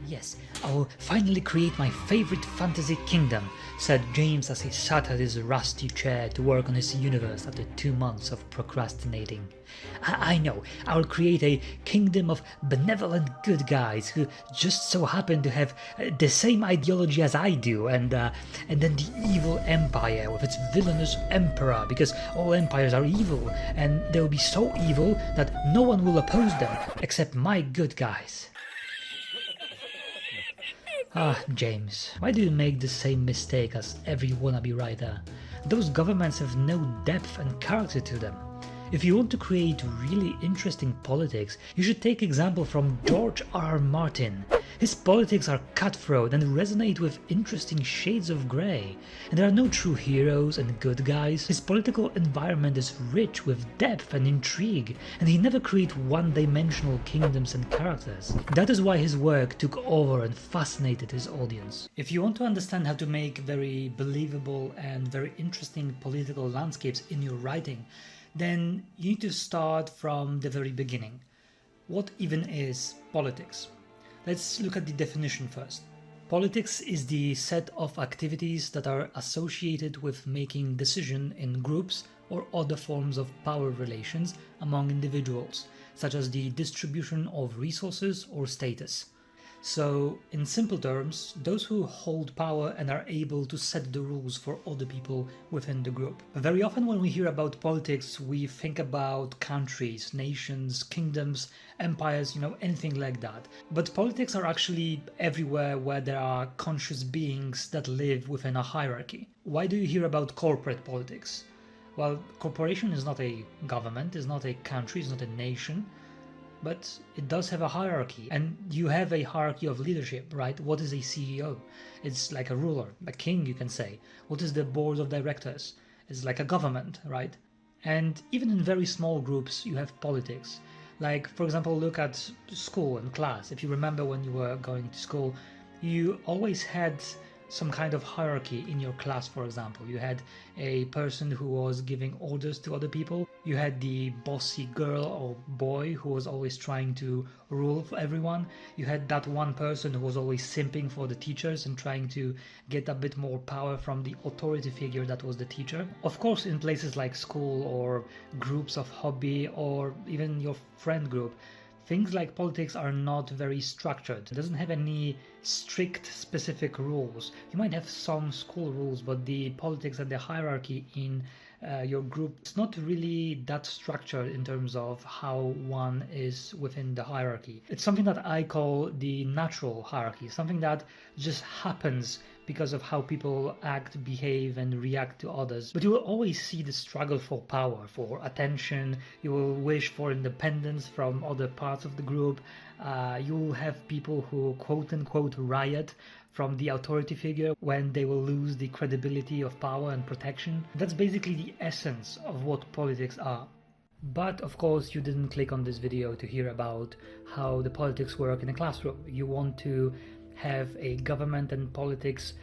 Yes, I will finally create my favorite fantasy kingdom, said James as he sat at his rusty chair to work on his universe after 2 months of procrastinating. I know, I will create a kingdom of benevolent good guys who just so happen to have the same ideology as I do, and then the evil empire with its villainous emperor, because all empires are evil, and they will be so evil that no one will oppose them except my good guys. Ah, James, why do you make the same mistake as every wannabe writer? Those governments have no depth and character to them. If you want to create really interesting politics, you should take example from George R.R. Martin. His politics are cutthroat and resonate with interesting shades of grey, and there are no true heroes and good guys. His political environment is rich with depth and intrigue, and he never creates one-dimensional kingdoms and characters. That is why his work took over and fascinated his audience. If you want to understand how to make very believable and very interesting political landscapes in your writing, then you need to start from the very beginning. What even is politics? Let's look at the definition first. Politics is the set of activities that are associated with making decisions in groups or other forms of power relations among individuals, such as the distribution of resources or status. So, in simple terms, those who hold power and are able to set the rules for other people within the group. Very often when we hear about politics, we think about countries, nations, kingdoms, empires, anything like that. But politics are actually everywhere where there are conscious beings that live within a hierarchy. Why do you hear about corporate politics? Well, corporation is not a government, is not a country, is not a nation. But it does have a hierarchy, and you have a hierarchy of leadership, right? What is a CEO? It's like a ruler, a king, you can say. What is the board of directors? It's like a government, right? And even in very small groups, you have politics. Like, for example, look at school and class. If you remember when you were going to school, you always had some kind of hierarchy in your class. For example, you had a person who was giving orders to other people. You had the bossy girl or boy who was always trying to rule for everyone. You had that one person who was always simping for the teachers and trying to get a bit more power from the authority figure that was the teacher. Of course, in places like school or groups of hobby or even your friend group, things like politics are not very structured. It doesn't have any strict specific rules. You might have some school rules, but the politics and the hierarchy in your group is not really that structured in terms of how one is within the hierarchy. It's something that I call the natural hierarchy, something that just happens because of how people act, behave, and react to others. But you will always see the struggle for power, for attention. You will wish for independence from other parts of the group. You will have people who quote-unquote riot from the authority figure when they will lose the credibility of power and protection. That's basically the essence of what politics are. But of course you didn't click on this video to hear about how the politics work in a classroom. You want to have a government and politics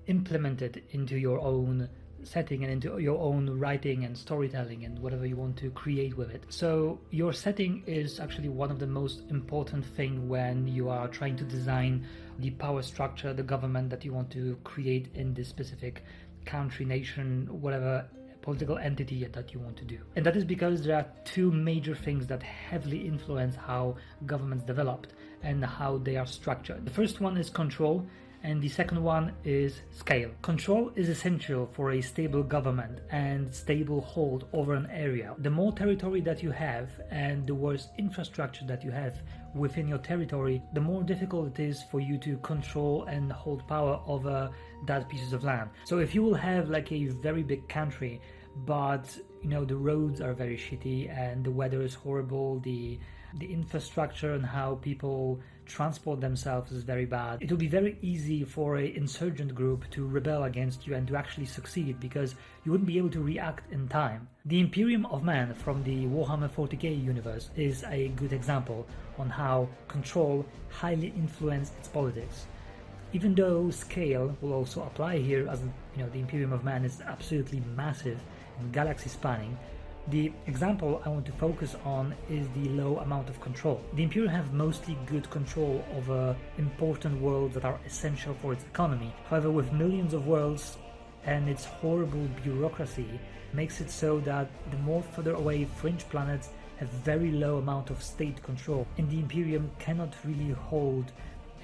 implemented into your own setting and into your own writing and storytelling and whatever you want to create with it. So your setting is actually one of the most important thing when you are trying to design the power structure, the government that you want to create in this specific country, nation, whatever political entity that you want to do. And that is because there are two major things that heavily influence how governments developed and how they are structured. The first one is control, and the second one is scale. Control is essential for a stable government and stable hold over an area. The more territory that you have and the worse infrastructure that you have within your territory, the more difficult it is for you to control and hold power over that pieces of land. So if you will have like a very big country, but the roads are very shitty and the weather is horrible, the infrastructure and how people transport themselves is very bad, it will be very easy for an insurgent group to rebel against you and to actually succeed because you wouldn't be able to react in time. The Imperium of Man from the Warhammer 40k universe is a good example on how control highly influenced its politics. Even though scale will also apply here, as the Imperium of Man is absolutely massive and galaxy spanning, The example I want to focus on is the low amount of control. The Imperium have mostly good control over important worlds that are essential for its economy. However, with millions of worlds and its horrible bureaucracy, makes it so that the more further away fringe planets have very low amount of state control, and the Imperium cannot really hold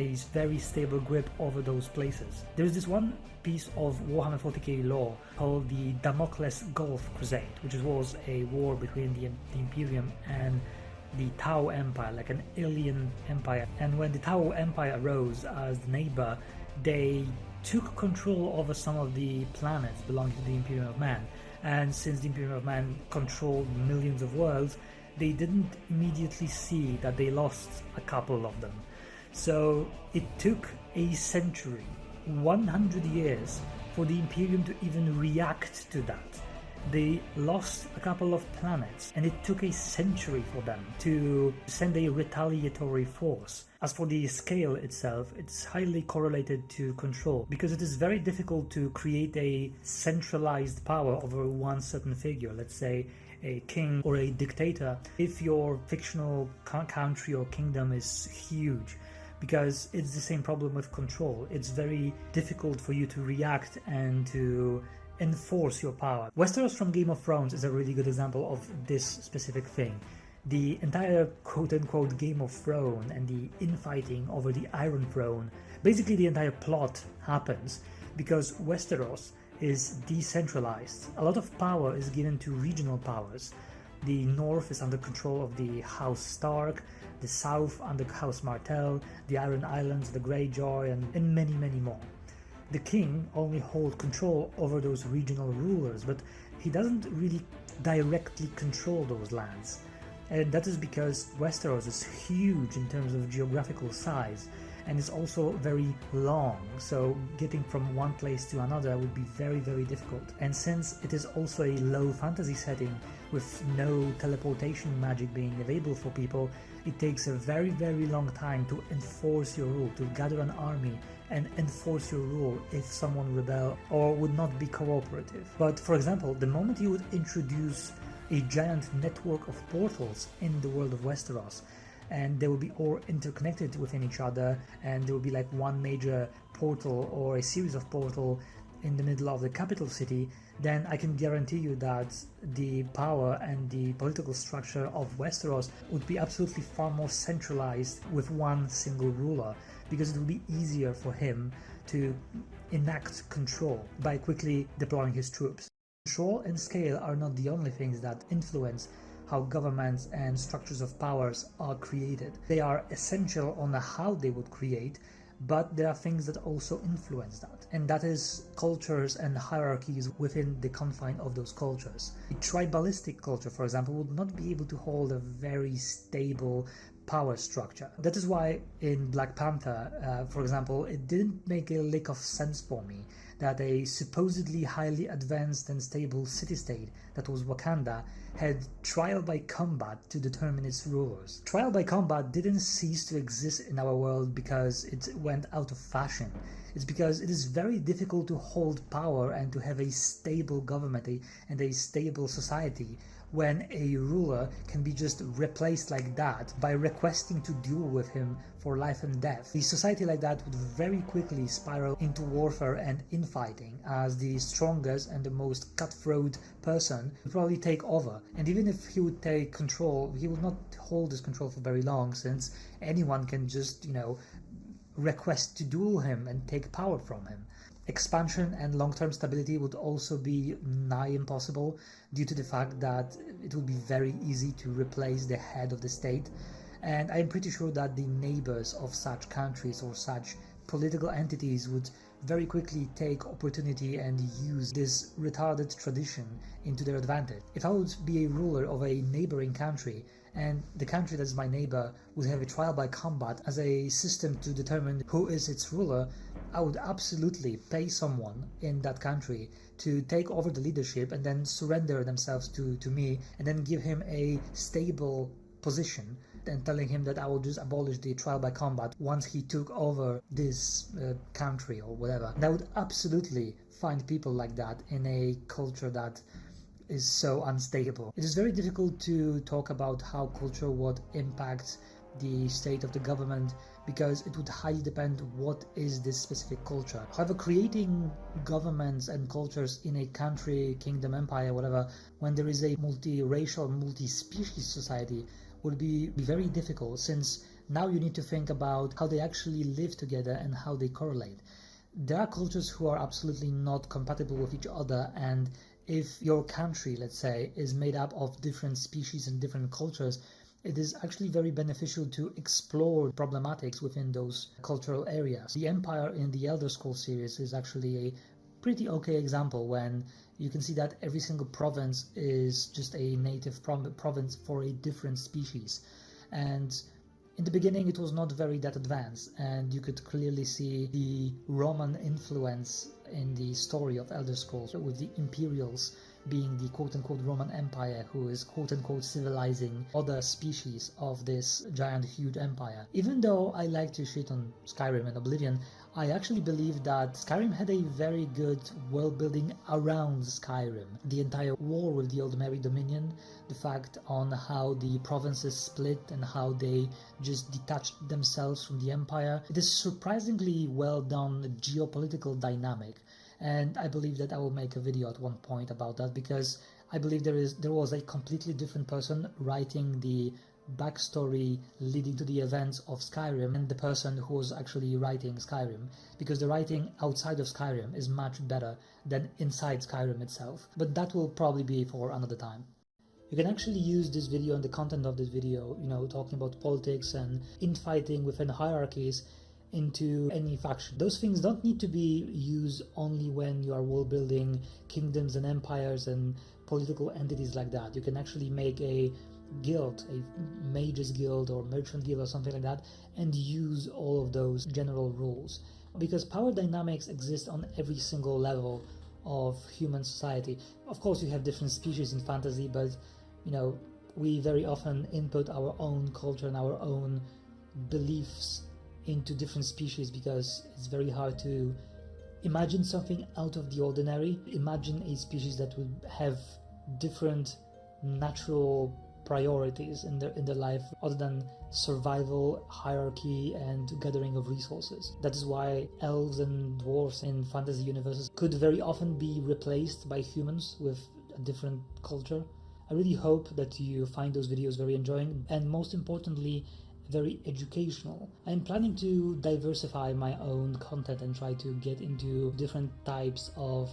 a very stable grip over those places. There is this one piece of Warhammer 40k lore called the Damocles Gulf Crusade, which was a war between the Imperium and the Tau Empire, like an alien empire. And when the Tau Empire arose as the neighbor, they took control over some of the planets belonging to the Imperium of Man. And since the Imperium of Man controlled millions of worlds, they didn't immediately see that they lost a couple of them. So it took a century, 100 years, for the Imperium to even react to that. They lost a couple of planets, and it took a century for them to send a retaliatory force. As for the scale itself, it's highly correlated to control, because it is very difficult to create a centralized power over one certain figure, let's say a king or a dictator, if your fictional country or kingdom is huge. Because it's the same problem with control. It's very difficult for you to react and to enforce your power. Westeros from Game of Thrones is a really good example of this specific thing. The entire quote-unquote Game of Thrones and the infighting over the Iron Throne, basically the entire plot happens because Westeros is decentralized. A lot of power is given to regional powers. The north is under control of the House Stark, the south under House Martell, the Iron Islands, the Greyjoy, and many, many more. The king only holds control over those regional rulers, but he doesn't really directly control those lands. And that is because Westeros is huge in terms of geographical size, and it's also very long, so getting from one place to another would be very, very difficult. And since it is also a low fantasy setting with no teleportation magic being available for people, it takes a very, very long time to enforce your rule, to gather an army and enforce your rule if someone rebel or would not be cooperative. But for example, the moment you would introduce a giant network of portals in the world of Westeros, and they will be all interconnected within each other, and there will be like one major portal or a series of portals in the middle of the capital city, then I can guarantee you that the power and the political structure of Westeros would be absolutely far more centralized with one single ruler, because it will be easier for him to enact control by quickly deploying his troops. Control and scale are not the only things that influence how governments and structures of powers are created. They are essential on how they would create, but there are things that also influence that, and that is cultures and hierarchies within the confine of those cultures. A tribalistic culture, for example, would not be able to hold a very stable power structure. That is why in Black Panther, for example, it didn't make a lick of sense for me that a supposedly highly advanced and stable city-state that was Wakanda had trial by combat to determine its rulers. Trial by combat didn't cease to exist in our world because it went out of fashion. It's because it is very difficult to hold power and to have a stable government and a stable society when a ruler can be just replaced like that by requesting to duel with him for life and death. The society like that would very quickly spiral into warfare and infighting, as the strongest and the most cutthroat person would probably take over. And even if he would take control, he would not hold his control for very long, since anyone can just, request to duel him and take power from him. Expansion and long-term stability would also be nigh impossible due to the fact that it would be very easy to replace the head of the state, and I'm pretty sure that the neighbors of such countries or such political entities would very quickly take opportunity and use this retarded tradition into their advantage. If I would be a ruler of a neighboring country, and the country that's my neighbor would have a trial by combat as a system to determine who is its ruler, I would absolutely pay someone in that country to take over the leadership and then surrender themselves to me, and then give him a stable position and telling him that I will just abolish the trial by combat once he took over this country or whatever. And I would absolutely find people like that in a culture that is so unstable. It is very difficult to talk about how culture would impact the state of the government because it would highly depend what is this specific culture. However, creating governments and cultures in a country, kingdom, empire, whatever, when there is a multiracial, multi-species society would be very difficult, since now you need to think about how they actually live together and how they correlate. There are cultures who are absolutely not compatible with each other, and if your country, let's say, is made up of different species and different cultures, it is actually very beneficial to explore problematics within those cultural areas. The Empire in the Elder Scrolls series is actually a pretty okay example, when you can see that every single province is just a native province for a different species. And in the beginning it was not very that advanced, and you could clearly see the Roman influence in the story of Elder Scrolls, with the Imperials being the quote-unquote Roman Empire who is quote-unquote civilizing other species of this giant huge empire. Even though I like to shit on Skyrim and Oblivion, I actually believe that Skyrim had a very good world building around Skyrim. The entire war with the Old Merry Dominion, the fact on how the provinces split and how they just detached themselves from the empire. It is surprisingly well done geopolitical dynamic. And I believe that I will make a video at one point about that, because I believe there was a completely different person writing the backstory leading to the events of Skyrim and the person who was actually writing Skyrim, because the writing outside of Skyrim is much better than inside Skyrim itself. But that will probably be for another time. You can actually use this video and the content of this video, talking about politics and infighting within hierarchies, into any faction. Those things don't need to be used only when you are world building kingdoms and empires and political entities like that. You can actually make a guild, a mages guild or merchant guild or something like that, and use all of those general rules, because power dynamics exist on every single level of human society. Of course you have different species in fantasy, but we very often input our own culture and our own beliefs into different species, because it's very hard to imagine something out of the ordinary. Imagine a species that would have different natural priorities in their life other than survival, hierarchy, and gathering of resources. That is why elves and dwarves in fantasy universes could very often be replaced by humans with a different culture. I really hope that you find those videos very enjoying, and most importantly, very educational. I'm planning to diversify my own content and try to get into different types of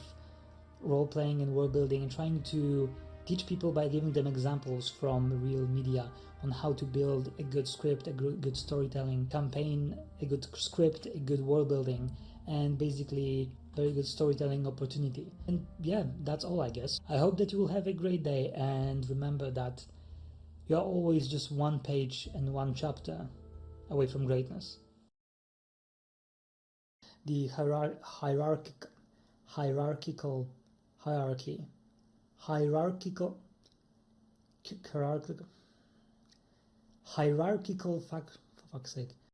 role-playing and world building, and trying to teach people by giving them examples from real media on how to build a good script, a good storytelling campaign, a good script, a good world building, and basically very good storytelling opportunity. And yeah, that's all, I guess. I hope that you will have a great day, and remember that you are always just one page and one chapter away from greatness. The hierarchical for fuck's sake.